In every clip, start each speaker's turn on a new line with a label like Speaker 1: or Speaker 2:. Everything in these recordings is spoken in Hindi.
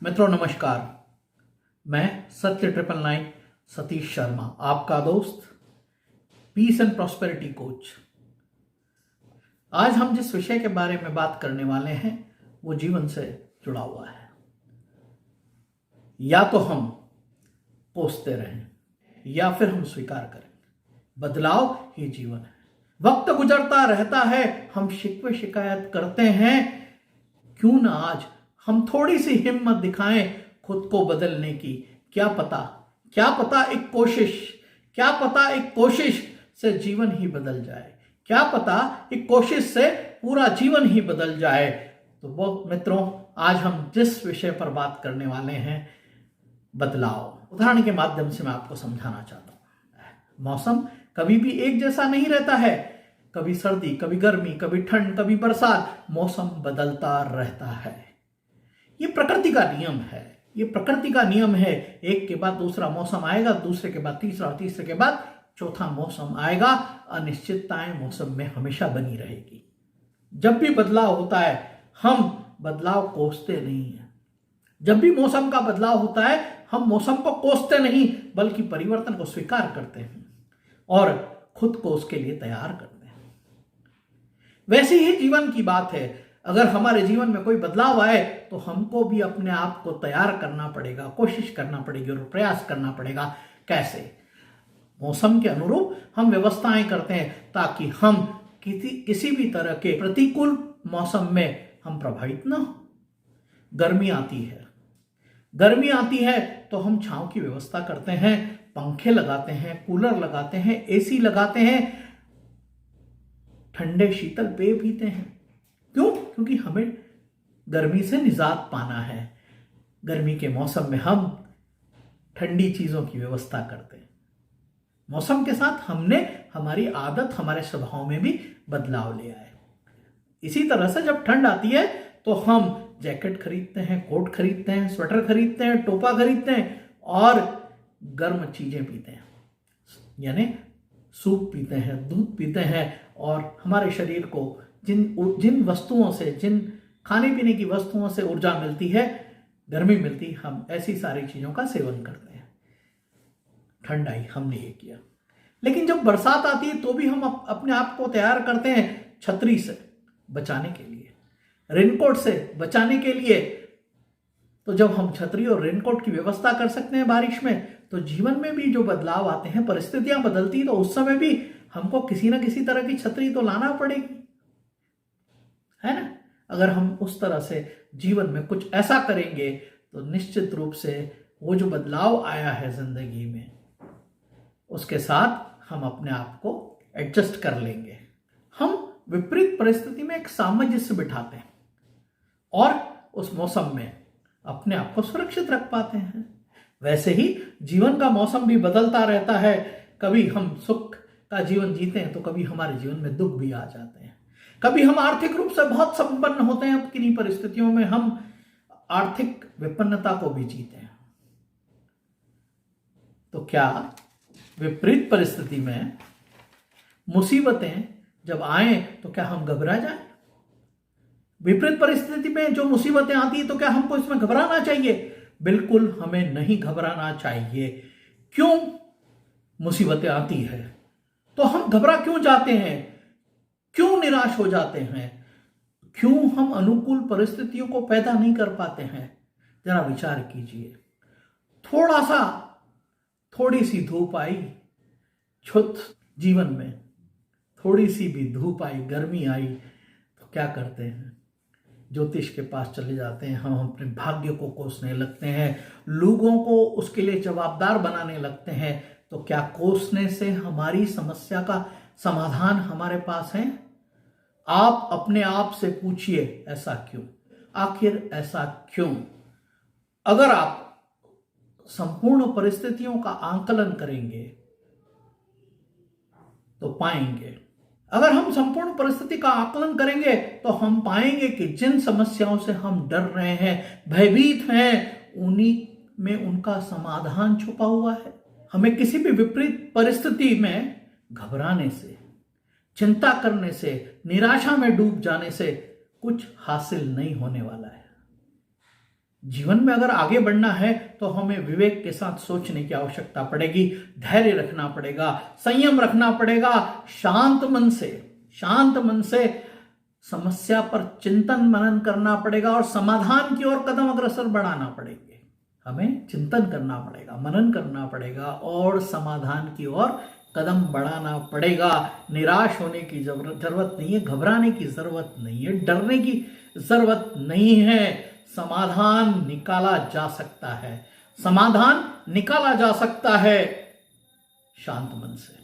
Speaker 1: मित्रों नमस्कार। मैं सत्य 999 सतीश शर्मा, आपका दोस्त, पीस एंड प्रॉस्पेरिटी कोच। आज हम जिस विषय के बारे में बात करने वाले हैं वो जीवन से जुड़ा हुआ है। या तो हम कोसते रहें या फिर हम स्वीकार करें, बदलाव ही जीवन है। वक्त गुजरता रहता है, हम शिकवे शिकायत करते हैं। क्यों ना आज हम थोड़ी सी हिम्मत दिखाएं खुद को बदलने की। क्या पता एक कोशिश से जीवन ही बदल जाए। क्या पता एक कोशिश से पूरा जीवन ही बदल जाए। तो वो मित्रों, आज हम जिस विषय पर बात करने वाले हैं, बदलाव। उदाहरण के माध्यम से मैं आपको समझाना चाहता हूं। मौसम कभी भी एक जैसा नहीं रहता है। कभी सर्दी, कभी गर्मी, कभी ठंड, कभी बरसात। मौसम बदलता रहता है। ये प्रकृति का नियम है। एक के बाद दूसरा मौसम आएगा, दूसरे के बाद तीसरा, और तीसरे के बाद चौथा मौसम आएगा। अनिश्चितताएं मौसम में हमेशा बनी रहेगी। जब भी बदलाव होता है, हम बदलाव कोसते नहीं हैं। जब भी मौसम का बदलाव होता है, हम मौसम को कोसते नहीं, बल्कि परिवर्तन को स्वीकार करते हैं और खुद को उसके लिए तैयार करते हैं। वैसे ही जीवन की बात है। अगर हमारे जीवन में कोई बदलाव आए तो हमको भी अपने आप को तैयार करना पड़ेगा, कोशिश करना पड़ेगी और प्रयास करना पड़ेगा। कैसे? मौसम के अनुरूप हम व्यवस्थाएं करते हैं ताकि हम किसी भी तरह के प्रतिकूल मौसम में हम प्रभावित न हो। गर्मी आती है तो हम छांव की व्यवस्था करते हैं, पंखे लगाते हैं, कूलर लगाते हैं, एसी लगाते हैं, ठंडे शीतल पेय पीते हैं। क्यों? क्योंकि हमें गर्मी से निजात पाना है। गर्मी के मौसम में हम ठंडी चीजों की व्यवस्था करते हैं। मौसम के साथ हमने हमारी आदत, हमारे स्वभाव में भी बदलाव ले आए। इसी तरह से जब ठंड आती है तो हम जैकेट खरीदते हैं, कोट खरीदते हैं, स्वेटर खरीदते हैं, टोपा खरीदते हैं और गर्म चीजें पीते हैं, यानी सूप पीते हैं, दूध पीते हैं। और हमारे शरीर को जिन वस्तुओं से, जिन खाने पीने की वस्तुओं से ऊर्जा मिलती है, गर्मी मिलती, हम ऐसी सारी चीजों का सेवन करते हैं। ठंड आई, हमने ये किया। लेकिन जब बरसात आती है तो भी हम अपने आप को तैयार करते हैं छतरी से बचाने के लिए, रेनकोट से बचाने के लिए। तो जब हम छतरी और रेनकोट की व्यवस्था कर सकते हैं बारिश में, तो जीवन में भी जो बदलाव आते हैं, परिस्थितियां बदलती, तो उस समय भी हमको किसी ना किसी तरह की छतरी तो लाना पड़ेगी, है ना? अगर हम उस तरह से जीवन में कुछ ऐसा करेंगे तो निश्चित रूप से वो जो बदलाव आया है जिंदगी में, उसके साथ हम अपने आप को एडजस्ट कर लेंगे। हम विपरीत परिस्थिति में एक सामंजस्य बिठाते हैं और उस मौसम में अपने आप को सुरक्षित रख पाते हैं। वैसे ही जीवन का मौसम भी बदलता रहता है। कभी हम सुख का जीवन जीते हैं तो कभी हमारे जीवन में दुख भी आ जाते हैं। कभी हम आर्थिक रूप से बहुत संपन्न होते हैं, किन्हीं परिस्थितियों में हम आर्थिक विपन्नता को भी जीते हैं। तो क्या विपरीत परिस्थिति में मुसीबतें जब आए तो क्या हम घबरा जाएं? विपरीत परिस्थिति में जो मुसीबतें आती है तो क्या हमको इसमें घबराना चाहिए? बिल्कुल हमें नहीं घबराना चाहिए। क्यों? मुसीबतें आती है तो हम घबरा क्यों जाते हैं? क्यों निराश हो जाते हैं? क्यों हम अनुकूल परिस्थितियों को पैदा नहीं कर पाते हैं? जरा विचार कीजिए। थोड़ी सी धूप आई जीवन में, थोड़ी सी भी धूप आई, गर्मी आई, तो क्या करते हैं? ज्योतिष के पास चले जाते हैं, हम अपने भाग्य को कोसने लगते हैं, लोगों को उसके लिए जवाबदार बनाने लगते हैं। तो क्या कोसने से हमारी समस्या का समाधान हमारे पास है? आप अपने आप से पूछिए, ऐसा क्यों? आखिर ऐसा क्यों? अगर आप संपूर्ण परिस्थितियों का आकलन करेंगे तो पाएंगे, अगर हम संपूर्ण परिस्थिति का आकलन करेंगे तो हम पाएंगे कि जिन समस्याओं से हम डर रहे हैं, भयभीत हैं, उन्हीं में उनका समाधान छुपा हुआ है। हमें किसी भी विपरीत परिस्थिति में घबराने से, चिंता करने से, निराशा में डूब जाने से कुछ हासिल नहीं होने वाला है। जीवन में अगर आगे बढ़ना है तो हमें विवेक के साथ सोचने की आवश्यकता पड़ेगी, धैर्य रखना पड़ेगा, संयम रखना पड़ेगा, शांत मन से समस्या पर चिंतन मनन करना पड़ेगा और समाधान की ओर कदम अग्रसर बढ़ाना पड़ेंगे। हमें चिंतन करना पड़ेगा, मनन करना पड़ेगा और समाधान की ओर कदम बढ़ाना पड़ेगा। निराश होने की जरूरत नहीं है, घबराने की जरूरत नहीं है, डरने की जरूरत नहीं है। समाधान निकाला जा सकता है, समाधान निकाला जा सकता है शांत मन से,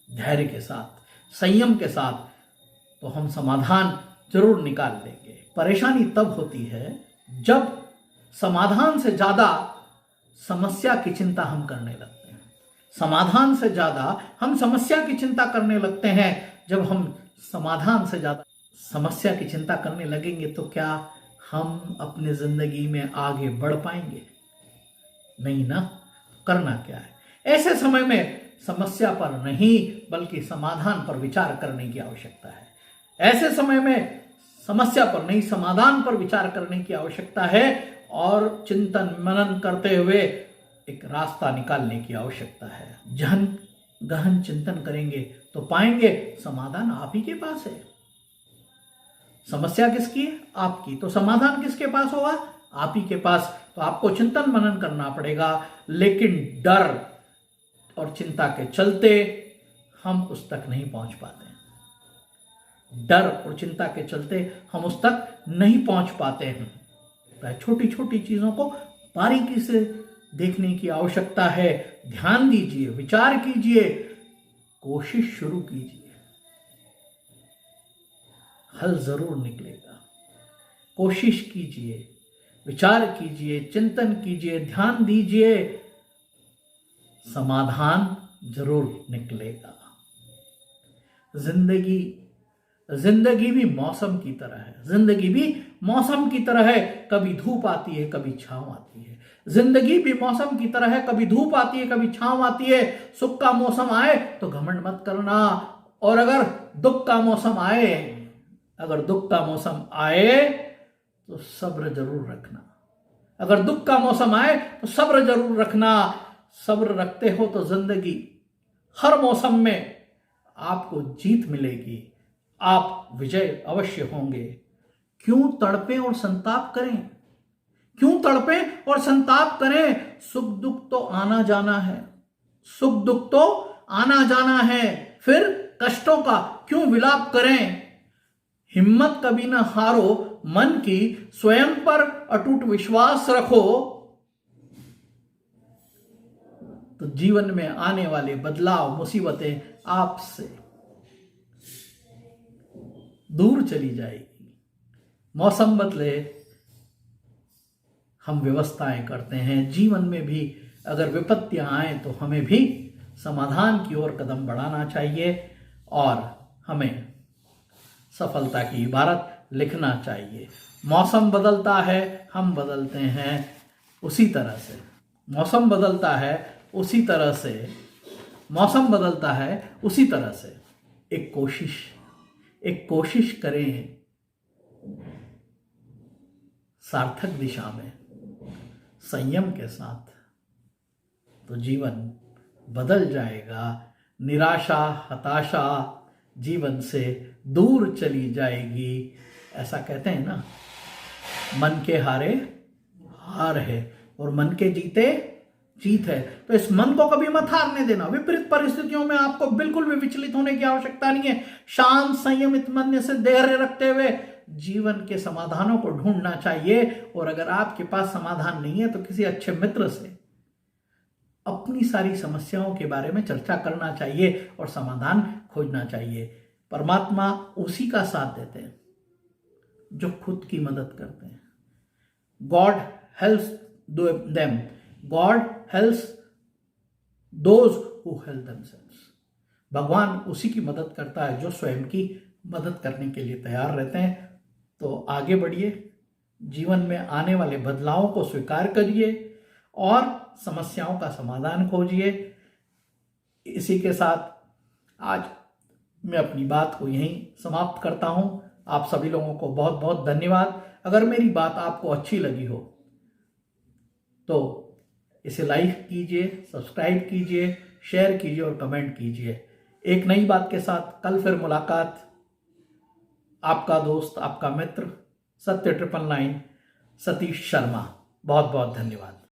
Speaker 1: धैर्य के साथ, संयम के साथ, तो हम समाधान जरूर निकाल लेंगे। परेशानी तब होती है जब समाधान से ज्यादा समस्या की चिंता हम करने लगते हैं। समाधान से ज्यादा हम समस्या की चिंता करने लगते हैं। जब हम समाधान से ज्यादा समस्या की चिंता करने लगेंगे तो क्या हम अपने जिंदगी में आगे बढ़ पाएंगे? नहीं ना। करना क्या है? ऐसे समय में समस्या पर नहीं बल्कि समाधान पर विचार करने की आवश्यकता है। ऐसे समय में समस्या पर नहीं, समाधान पर विचार करने की आवश्यकता है और चिंतन मनन करते हुए एक रास्ता निकालने की आवश्यकता है। गहन चिंतन करेंगे तो पाएंगे समाधान आप ही के पास है। समस्या किसकी है? आपकी। तो समाधान किसके पास होगा? आप ही के पास। तो आपको चिंतन मनन करना पड़ेगा, लेकिन डर और चिंता के चलते हम उस तक नहीं पहुंच पाते। डर और चिंता के चलते हम उस तक नहीं पहुंच पाते हैं। छोटी छोटी चीजों को बारीकी से देखने की आवश्यकता है। ध्यान दीजिए, विचार कीजिए, कोशिश शुरू कीजिए, हल जरूर निकलेगा। कोशिश कीजिए, विचार कीजिए, चिंतन कीजिए, ध्यान दीजिए, समाधान जरूर निकलेगा। जिंदगी भी मौसम की तरह है। जिंदगी भी मौसम की तरह है, कभी धूप आती है, कभी छांव आती है। जिंदगी भी मौसम की तरह है, कभी धूप आती है, कभी छांव आती है। सुख का मौसम आए तो घमंड मत करना, और अगर दुख का मौसम आए तो सब्र जरूर रखना। अगर दुख का मौसम आए तो सब्र जरूर रखना। सब्र रखते हो तो जिंदगी हर मौसम में आपको जीत मिलेगी, आप विजय अवश्य होंगे। क्यों तड़पें और संताप करें? क्यों तड़पें और संताप करें? सुख दुख तो आना जाना है। सुख दुख तो आना जाना है, फिर कष्टों का क्यों विलाप करें? हिम्मत कभी न हारो मन की, स्वयं पर अटूट विश्वास रखो, तो जीवन में आने वाले बदलाव, मुसीबतें आपसे दूर चली जाएगी। मौसम बदले, हम व्यवस्थाएं करते हैं। जीवन में भी अगर विपत्तियां आए तो हमें भी समाधान की ओर कदम बढ़ाना चाहिए और हमें सफलता की इबारत लिखना चाहिए। मौसम बदलता है, हम बदलते हैं उसी तरह से। मौसम बदलता है उसी तरह से। मौसम बदलता है उसी तरह से। एक कोशिश करें सार्थक दिशा में, संयम के साथ, तो जीवन बदल जाएगा। निराशा, हताशा जीवन से दूर चली जाएगी। ऐसा कहते हैं ना, मन के हारे हार है और मन के जीते जीत है। तो इस मन को कभी मत हारने देना। विपरीत परिस्थितियों में आपको बिल्कुल भी विचलित होने की आवश्यकता नहीं है। शांत संयमित मन से धैर्य रखते हुए जीवन के समाधानों को ढूंढना चाहिए। और अगर आपके पास समाधान नहीं है तो किसी अच्छे मित्र से अपनी सारी समस्याओं के बारे में चर्चा करना चाहिए और समाधान खोजना चाहिए। परमात्मा उसी का साथ देते हैं जो खुद की मदद करते हैं। God helps them, God helps those who help themselves. भगवान उसी की मदद करता है जो स्वयं की मदद करने के लिए तैयार रहते हैं। तो आगे बढ़िए, जीवन में आने वाले बदलावों को स्वीकार करिए और समस्याओं का समाधान खोजिए। इसी के साथ आज मैं अपनी बात को यहीं समाप्त करता हूं। आप सभी लोगों को बहुत बहुत धन्यवाद। अगर मेरी बात आपको अच्छी लगी हो तो इसे लाइक कीजिए, सब्सक्राइब कीजिए, शेयर कीजिए और कमेंट कीजिए। एक नई बात के साथ कल फिर मुलाकात। आपका दोस्त, आपका मित्र, सत्य 999 सतीश शर्मा। बहुत बहुत धन्यवाद।